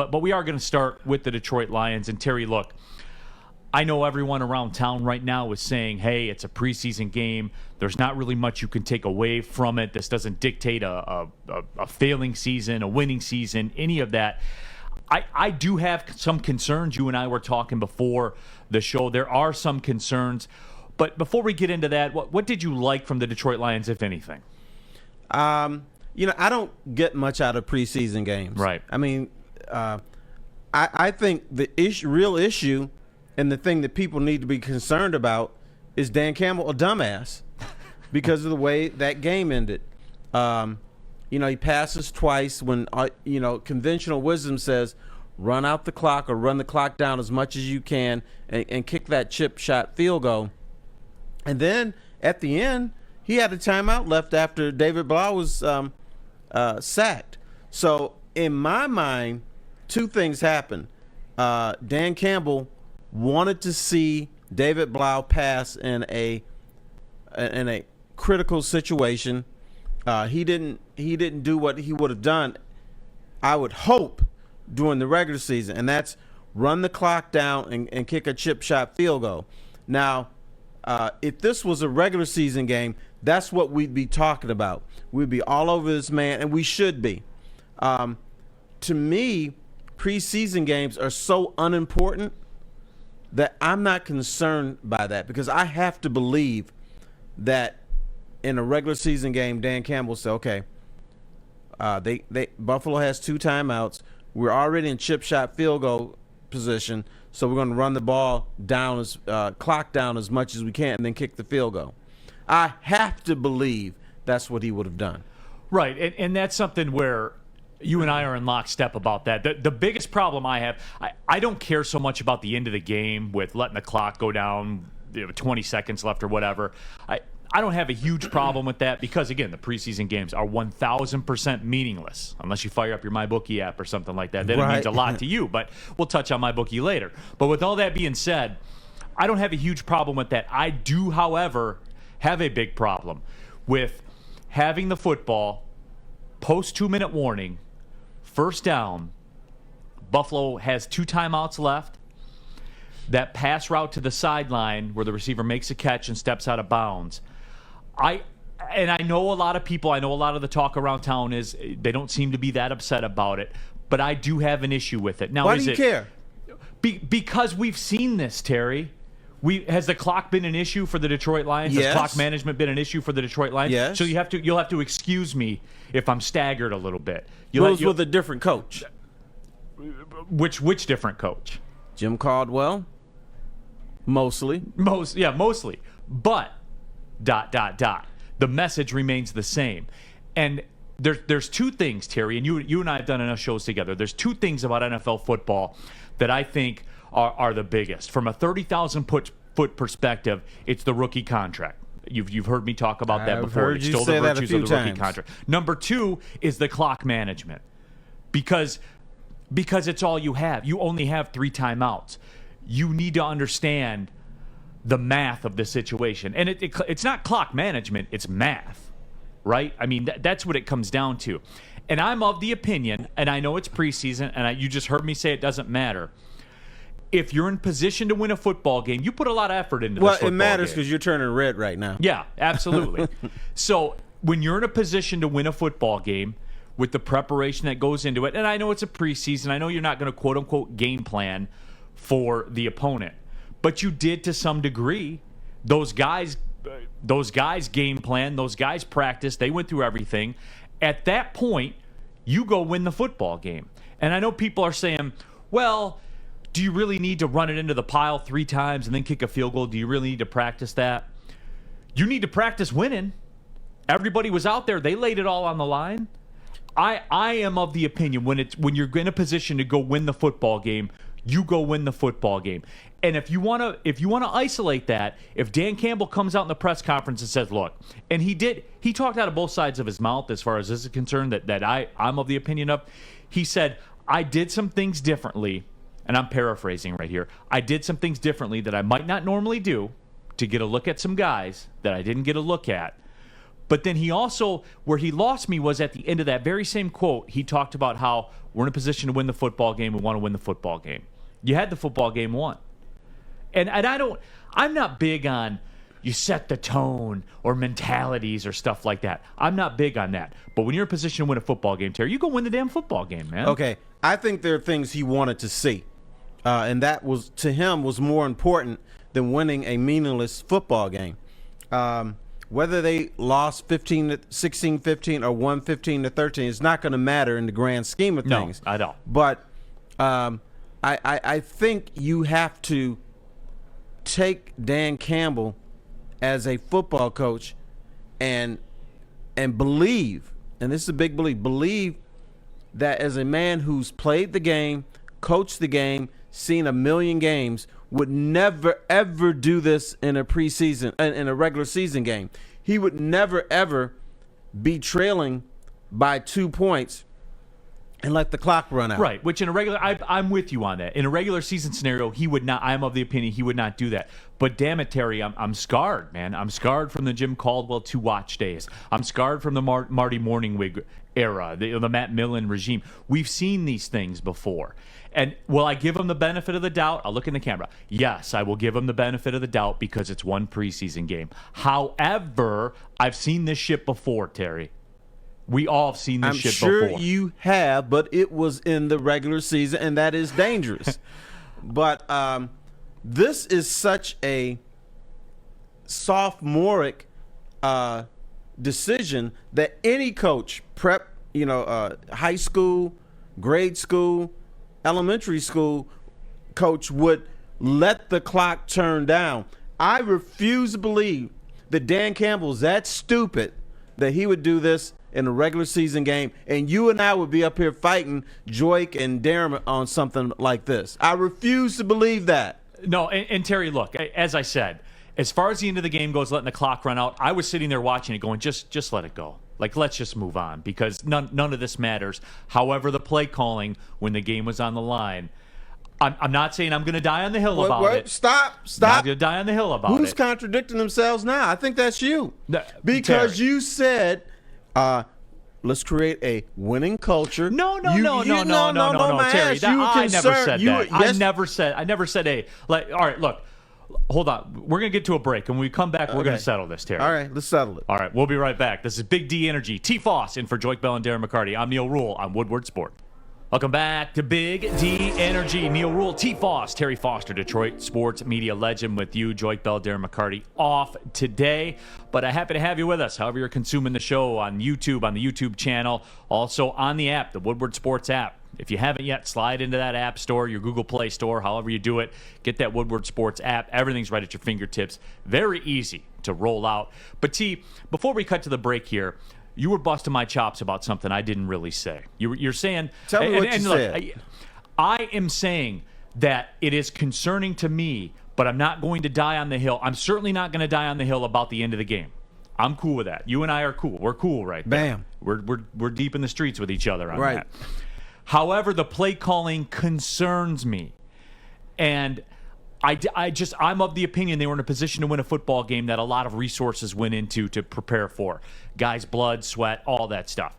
But we are going to start with the Detroit Lions. And Terry, look, I know everyone around town right now is saying, hey, it's a preseason game. There's not really much you can take away from it. This doesn't dictate a failing season, a winning season, any of that. I do have some concerns. You and I were talking before the show. There are some concerns. But before we get into that, what did you like from the Detroit Lions, if anything? I don't get much out of preseason games. Right. I mean, I think the real issue and the thing that people need to be concerned about is Dan Campbell a dumbass because of the way that game ended. He passes twice when, conventional wisdom says run out the clock or run the clock down as much as you can and kick that chip shot field goal. And then at the end, he had a timeout left after David Blau was sacked. So in my mind, two things happened. Dan Campbell wanted to see David Blau pass in a critical situation. He didn't do what he would have done, I would hope, during the regular season, and that's run the clock down and kick a chip shot field goal. Now, if this was a regular season game, that's what we'd be talking about. We'd be all over this man, and we should be. To me, preseason games are so unimportant that I'm not concerned by that, because I have to believe that in a regular season game, Dan Campbell said, okay, Buffalo has 2 timeouts. We're already in chip shot field goal position, so we're going to run the ball down, clock down as much as we can, and then kick the field goal. I have to believe that's what he would have done. Right, and that's something where you and I are in lockstep about that. The biggest problem I have, I don't care so much about the end of the game with letting the clock go down, 20 seconds left or whatever. I don't have a huge problem with that because, again, the preseason games are 1,000% meaningless unless you fire up your MyBookie app or something like that. Then It means a lot to you, but we'll touch on MyBookie later. But with all that being said, I don't have a huge problem with that. I do, however, have a big problem with having the football post 2-minute warning, first down. Buffalo has 2 timeouts left. That pass route to the sideline where the receiver makes a catch and steps out of bounds. I know a lot of people, I know a lot of the talk around town is they don't seem to be that upset about it, but I do have an issue with it. Now, why do you care? Because we've seen this, Terry. Has the clock been an issue for the Detroit Lions? Yes. Has clock management been an issue for the Detroit Lions? Yes. So you'll have to excuse me if I'm staggered a little bit. With a different coach. Which different coach? Jim Caldwell. Mostly. Mostly. But ... The message remains the same. And there's 2 things, Terry, and you and I have done enough shows together. There's 2 things about NFL football that I think are the biggest. From a 30,000-foot perspective, it's the rookie contract. You've heard me talk about that before. Heard you say that a few times. Contract. Number 2 is the clock management. Because it's all you have. You only have 3 timeouts. You need to understand the math of the situation. And it's not clock management, it's math, right? I mean, that's what it comes down to. And I'm of the opinion, and I know it's preseason, and you just heard me say it doesn't matter. If you're in position to win a football game, you put a lot of effort into this football game. Well, it matters because you're turning red right now. Yeah, absolutely. So when you're in a position to win a football game with the preparation that goes into it, and I know it's a preseason, I know you're not going to quote-unquote game plan for the opponent, but you did to some degree. Those guys game plan, those guys practice, they went through everything. At that point, you go win the football game. And I know people are saying, well, do you really need to run it into the pile 3 times and then kick a field goal? Do you really need to practice that? You need to practice winning. Everybody was out there. They laid it all on the line. I am of the opinion when you're in a position to go win the football game, you go win the football game. And if you want to isolate that, if Dan Campbell comes out in the press conference and says, look, and he talked out of both sides of his mouth as far as this is concerned, that I'm of the opinion of. He said, I did some things differently, and I'm paraphrasing right here. I did some things differently that I might not normally do to get a look at some guys that I didn't get a look at. But then he also, where he lost me was at the end of that very same quote, he talked about how we're in a position to win the football game. We want to win the football game. You had the football game won. And I'm not big on you set the tone or mentalities or stuff like that. I'm not big on that. But when you're in a position to win a football game, Terry, you go win the damn football game, man. Okay. I think there are things he wanted to see. And that was, to him, was more important than winning a meaningless football game. Whether they lost 16-15 or won 15-13, it's not going to matter in the grand scheme of things. No, I don't. But I think you have to take Dan Campbell as a football coach and believe, and this is a big believe that as a man who's played the game, coached the game, seen a million games, would never, ever do this in a preseason, in a regular season game. He would never, ever be trailing by 2 points and let the clock run out. Right, which in a regular, I'm with you on that. In a regular season scenario, he would not, I'm of the opinion he would not do that. But damn it, Terry, I'm scarred, man. I'm scarred from the Jim Caldwell 2 watch days. I'm scarred from the Marty Morningwig era, the Matt Millen regime. We've seen these things before. And will I give him the benefit of the doubt? I'll look in the camera. Yes, I will give him the benefit of the doubt because it's one preseason game. However, I've seen this shit before, Terry. We all have seen this shit before. I'm sure you have, but it was in the regular season, and that is dangerous. But this is such a sophomoric decision that any coach, prep, high school, grade school, elementary school coach would let the clock turn down. I refuse to believe that Dan Campbell's that stupid that he would do this in a regular season game, and you and I would be up here fighting Joik and Darren on something like this. I refuse to believe that. No, and Terry, look, as I said, as far as the end of the game goes, letting the clock run out, I was sitting there watching it going, just let it go. Like, let's just move on because none of this matters. However, the play calling when the game was on the line, I'm not saying I'm going to die on the hill about it. Stop. I'm not going to die on the hill about it. Who's contradicting themselves now? I think that's you. No, because Terry. You said, let's create a winning culture. No, Terry. I never said that. I never said, hey, all right, look. Hold on. We're going to get to a break. And when we come back, we're going to settle this, Terry. All right, let's settle it. All right, we'll be right back. This is Big D Energy. T. Foss in for Joik Bell and Darren McCarty. I'm Neal Ruhl on Woodward Sport. Welcome back to Big D Energy. Neal Ruhl, T. Foss, Terry Foster, Detroit sports media legend with you, Joik Bell, Darren McCarty, off today. But I'm happy to have you with us. However you're consuming the show on YouTube, on the YouTube channel, also on the app, the Woodward Sports app. If you haven't yet, slide into that app store, your Google Play Store, however you do it. Get that Woodward Sports app. Everything's right at your fingertips. Very easy to roll out. But T, before we cut to the break here, you were busting my chops about something I didn't really say. You're saying... Tell me what you said. Look, I am saying that it is concerning to me, but I'm not going to die on the hill. I'm certainly not going to die on the hill about the end of the game. I'm cool with that. You and I are cool. We're cool right there. Bam. We're deep in the streets with each other on right. that. However, the play calling concerns me. And I'm of the opinion they were in a position to win a football game that a lot of resources went into to prepare for. Guys' blood, sweat, all that stuff.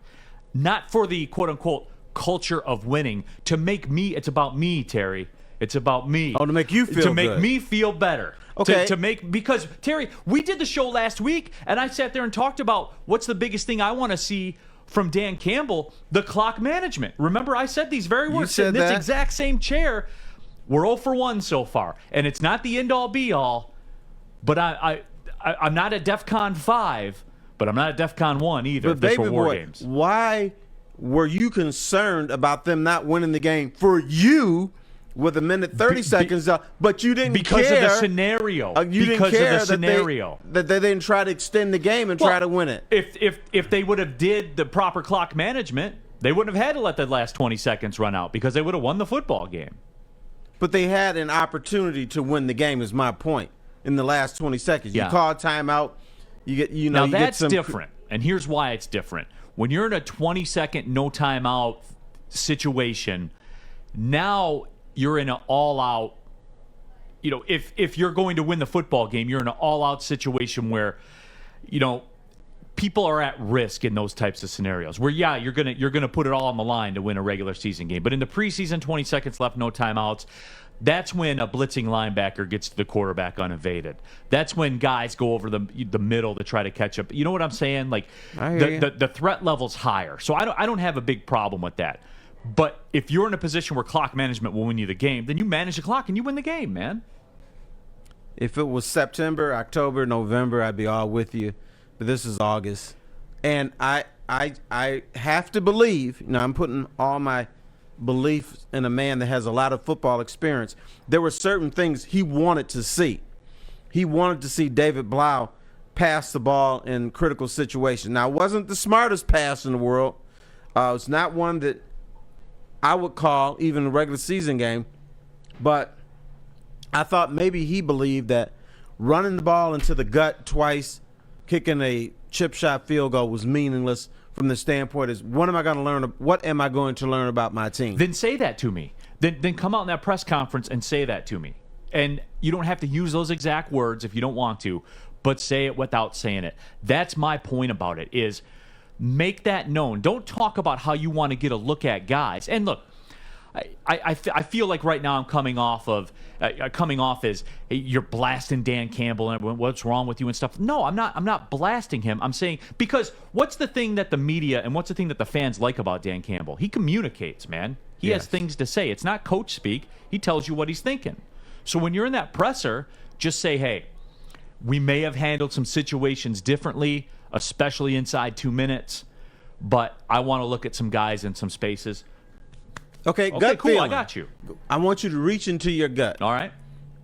Not for the quote-unquote culture of winning. To make me, it's about me, Terry. It's about me. Oh, to make you feel good. To make me feel better. Okay. Because, Terry, we did the show last week, and I sat there and talked about what's the biggest thing I want to see from Dan Campbell, the clock management. Remember, I said these very words in this exact same chair. We're 0 for 1 so far, and it's not the end-all, be-all, but I'm not at DEFCON 5, but I'm not at DEFCON 1 either. But baby boy, why were you concerned about them not winning the game for you with a minute 30 seconds, but you didn't because care. Of the scenario. You didn't care that they didn't try to extend the game and try to win it. If they would have did the proper clock management, they wouldn't have had to let the last 20 seconds run out because they would have won the football game. But they had an opportunity to win the game, is my point, in the last 20 seconds. Yeah. You call timeout, Now that's different, and here's why it's different. When you're in a 20-second no timeout situation, now you're in an all-out, if you're going to win the football game, you're in an all-out situation where, people are at risk in those types of scenarios where, yeah, you're gonna put it all on the line to win a regular season game. But in the preseason, 20 seconds left, no timeouts, that's when a blitzing linebacker gets to the quarterback unevaded. That's when guys go over the middle to try to catch up. You know what I'm saying? Like the threat level's higher. So I don't have a big problem with that. But if you're in a position where clock management will win you the game, then you manage the clock and you win the game, man. If it was September, October, November, I'd be all with you. But this is August. And I have to believe, I'm putting all my belief in a man that has a lot of football experience. There were certain things he wanted to see. He wanted to see David Blau pass the ball in critical situations. Now, it wasn't the smartest pass in the world. It's not one that I would call even a regular season game. But I thought maybe he believed that running the ball into the gut twice, kicking a chip shot field goal was meaningless from the standpoint is what am I going to learn about my team? Then say that to me. Then come out in that press conference and say that to me. And you don't have to use those exact words if you don't want to, but say it without saying it. That's my point about it, is make that known. Don't talk about how you want to get a look at guys. And look, I feel like right now I'm coming off as hey, you're blasting Dan Campbell and what's wrong with you and stuff. No, I'm not blasting him. I'm saying, because what's the thing that the media and what's the thing that the fans like about Dan Campbell? He communicates, man. He has things to say. It's not coach speak. He tells you what he's thinking. So when you're in that presser, just say, hey, we may have handled some situations differently, especially inside 2 minutes, but I want to look at some guys in some spaces. Okay, gut cool, feeling. I got you. I want you to reach into your gut. All right.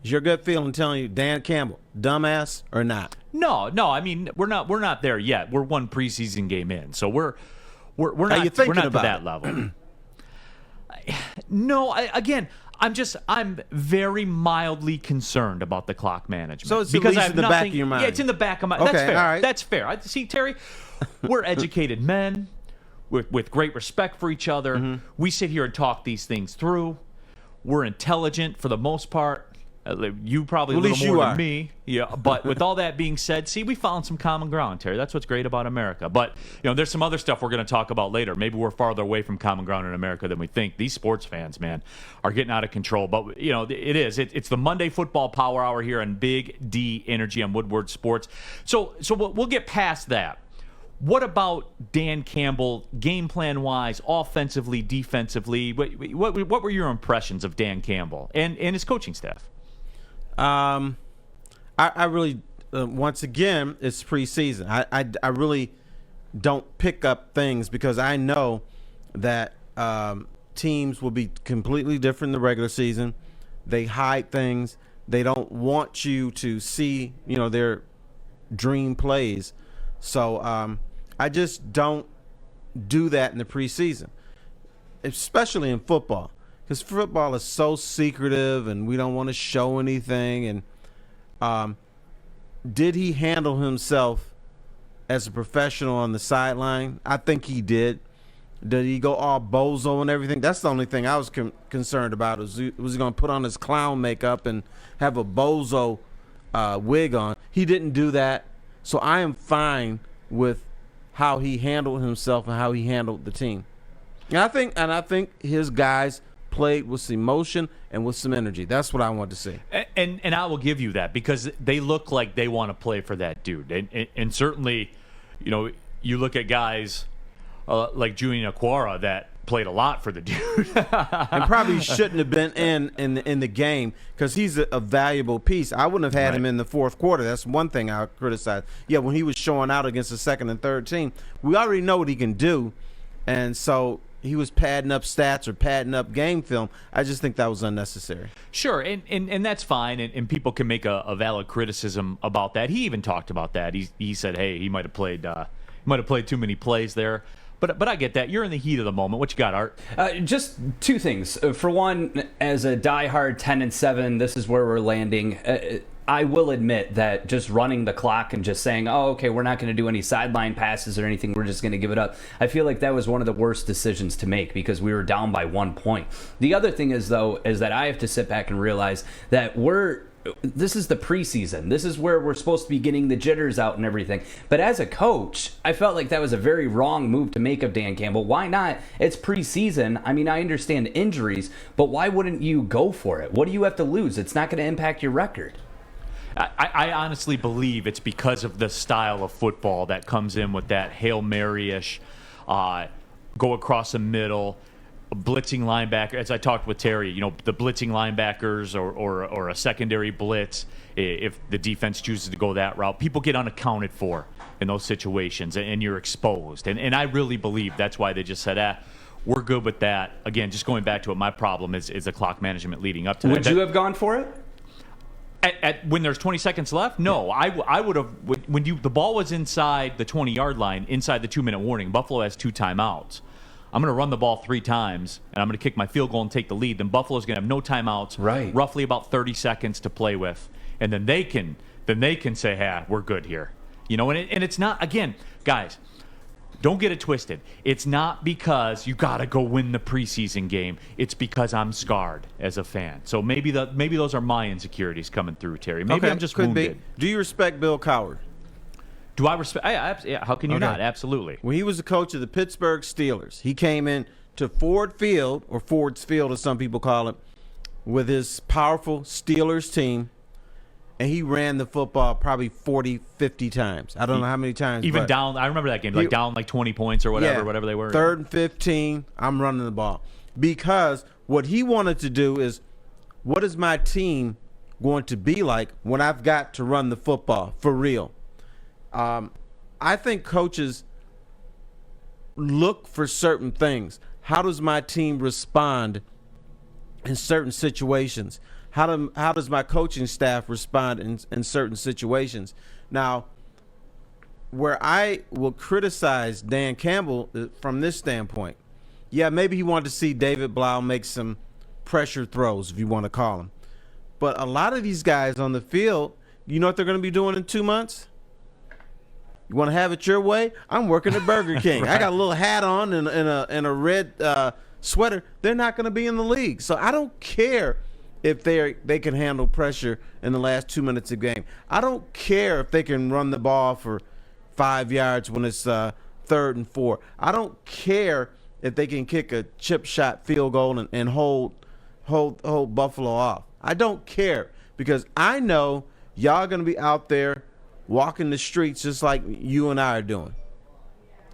Is your gut feeling telling you Dan Campbell, dumbass or not? No. I mean, we're not there yet. We're one preseason game in, so we're not to that level. No, I'm very mildly concerned about the clock management. So it's because in the back of your mind. Yeah, it's in the back of my. Okay, that's fair. all right. That's fair. See, Terry, we're educated men with great respect for each other. Mm-hmm. We sit here and talk these things through. We're intelligent for the most part. You probably a little more than me. Yeah, but with all that being said, see, we found some common ground, Terry. That's what's great about America. But, there's some other stuff we're going to talk about later. Maybe we're farther away from common ground in America than we think. These sports fans, man, are getting out of control. But, it is. It's the Monday Football Power Hour here on Big D Energy on Woodward Sports. So we'll get past that. What about Dan Campbell, game plan-wise, offensively, defensively? What were your impressions of Dan Campbell and his coaching staff? I really, once again, it's preseason. I really don't pick up things because I know that teams will be completely different in the regular season. They hide things. They don't want you to see, their dream plays. So I just don't do that in the preseason, especially in football. Because football is so secretive and we don't want to show anything. And did he handle himself as a professional on the sideline? I think he did. Did he go all bozo and everything? That's the only thing I was concerned about. Was he going to put on his clown makeup and have a bozo wig on? He didn't do that. So I am fine with how he handled himself and how he handled the team. And I think his guys played with some emotion and with some energy. That's what I want to see. And I will give you that because they look like they want to play for that dude. And certainly, you look at guys like Julian Okwara that played a lot for the dude. And probably shouldn't have been in the game because he's a valuable piece. I wouldn't have had him in the fourth quarter. That's one thing I criticize. Yeah, when he was showing out against the second and third team, we already know what he can do. And so he was padding up stats or padding up game film. I just think that was unnecessary. Sure, and that's fine, and people can make a valid criticism about that. He even talked about that. He said, hey, he might have played too many plays there. But I get that. You're in the heat of the moment. What you got, Art? Just two things. For one, as a diehard 10-7, this is where we're landing. I will admit that just running the clock and just saying, oh, okay, we're not going to do any sideline passes or anything, we're just going to give it up. I feel like that was one of the worst decisions to make because we were down by 1 point. The other thing is, though, is that I have to sit back and realize that we're this is the preseason. This is where we're supposed to be getting the jitters out and everything. But as a coach, I felt like that was a very wrong move to make of Dan Campbell. Why not? It's preseason. I mean, I understand injuries, but why wouldn't you go for it? What do you have to lose? It's not going to impact your record. I honestly believe it's because of the style of football that comes in with that Hail Mary-ish, go across the middle, blitzing linebacker. As I talked with Terry, the blitzing linebackers or a secondary blitz, if the defense chooses to go that route, people get unaccounted for in those situations, and you're exposed. And I really believe that's why they just said, we're good with that. Again, just going back to it, my problem is the clock management leading up to that. Would you have gone for it? When there's 20 seconds left, no. I would have. When the ball was inside the 20-yard line, inside the 2-minute warning, Buffalo has 2 timeouts. I'm going to run the ball 3 times, and I'm going to kick my field goal and take the lead. Then Buffalo's going to have no timeouts, right? Roughly about 30 seconds to play with, and then they can say, we're good here. And it's not, again, guys, don't get it twisted. It's not because you got to go win the preseason game. It's because I'm scarred as a fan. So maybe those are my insecurities coming through, Terry. Maybe I'm just wounded. Do you respect Bill Cowher? Do I respect? Yeah, how can you not? Absolutely. When he was the coach of the Pittsburgh Steelers, he came in to Ford Field, or Ford's Field as some people call it, with his powerful Steelers team, and he ran the football probably 40, 50 times. I don't know how many times. Even down, I remember that game, down 20 points or whatever they were. 3rd and 15, I'm running the ball. Because what he wanted to do is, what is my team going to be like when I've got to run the football for real? I think coaches look for certain things. How does my team respond in certain situations? How does my coaching staff respond in certain situations? Now, where I will criticize Dan Campbell from this standpoint, maybe he wanted to see David Blau make some pressure throws, if you want to call them. But a lot of these guys on the field, you know what they're going to be doing in 2 months? You want to have it your way? I'm working at Burger King. Right. I got a little hat on and a red sweater. They're not going to be in the league. So I don't care if they can handle pressure in the last 2 minutes of the game. I don't care if they can run the ball for 5 yards when it's 3rd and 4. I don't care if they can kick a chip shot field goal and hold Buffalo off. I don't care, because I know y'all going to be out there walking the streets just like you and I are doing.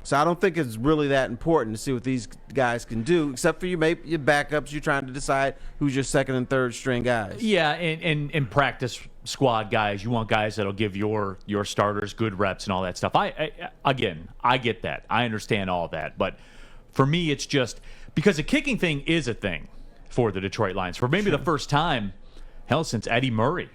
So I don't think it's really that important to see what these guys can do, except for your backups. You're trying to decide who's your 2nd and 3rd string guys. Yeah, and practice squad guys. You want guys that'll give your starters good reps and all that stuff. I get that. I understand all that. But for me, it's just because the kicking thing is a thing for the Detroit Lions. For maybe the first time, since Eddie Murray.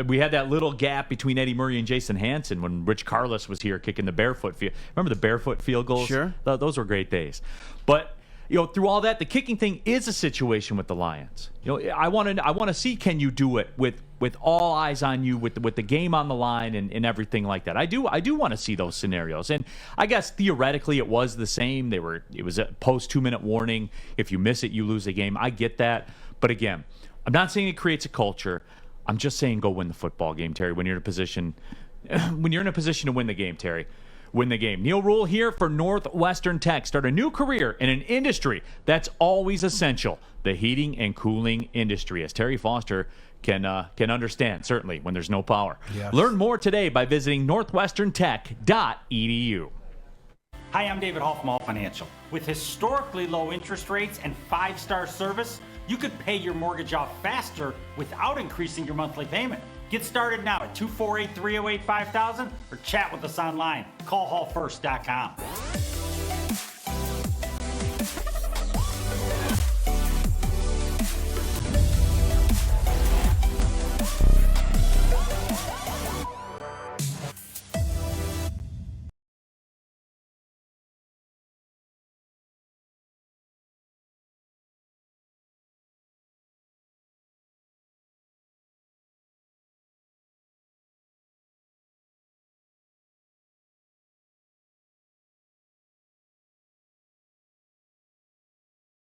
We had that little gap between Eddie Murray and Jason Hansen when Rich Carlos was here kicking the barefoot field. Remember the barefoot field goals? Sure. Those were great days. But through all that, the kicking thing is a situation with the Lions. I want to see, can you do it with all eyes on you, with the game on the line and everything like that. I do want to see those scenarios. And I guess theoretically it was the same. It was a post 2-minute warning. If you miss it, you lose the game. I get that. But again, I'm not saying it creates a culture. I'm just saying go win the football game, Terry, when you're in a position to win the game, Terry. Win the game. Neal Ruhl here for Northwestern Tech. Start a new career in an industry that's always essential, the heating and cooling industry, as Terry Foster can understand, certainly, when there's no power. Yes. Learn more today by visiting northwesterntech.edu. Hi, I'm David Hall from Hall Financial. With historically low interest rates and 5-star service, you could pay your mortgage off faster without increasing your monthly payment. Get started now at 248-308-5000 or chat with us online. Call hallfirst.com.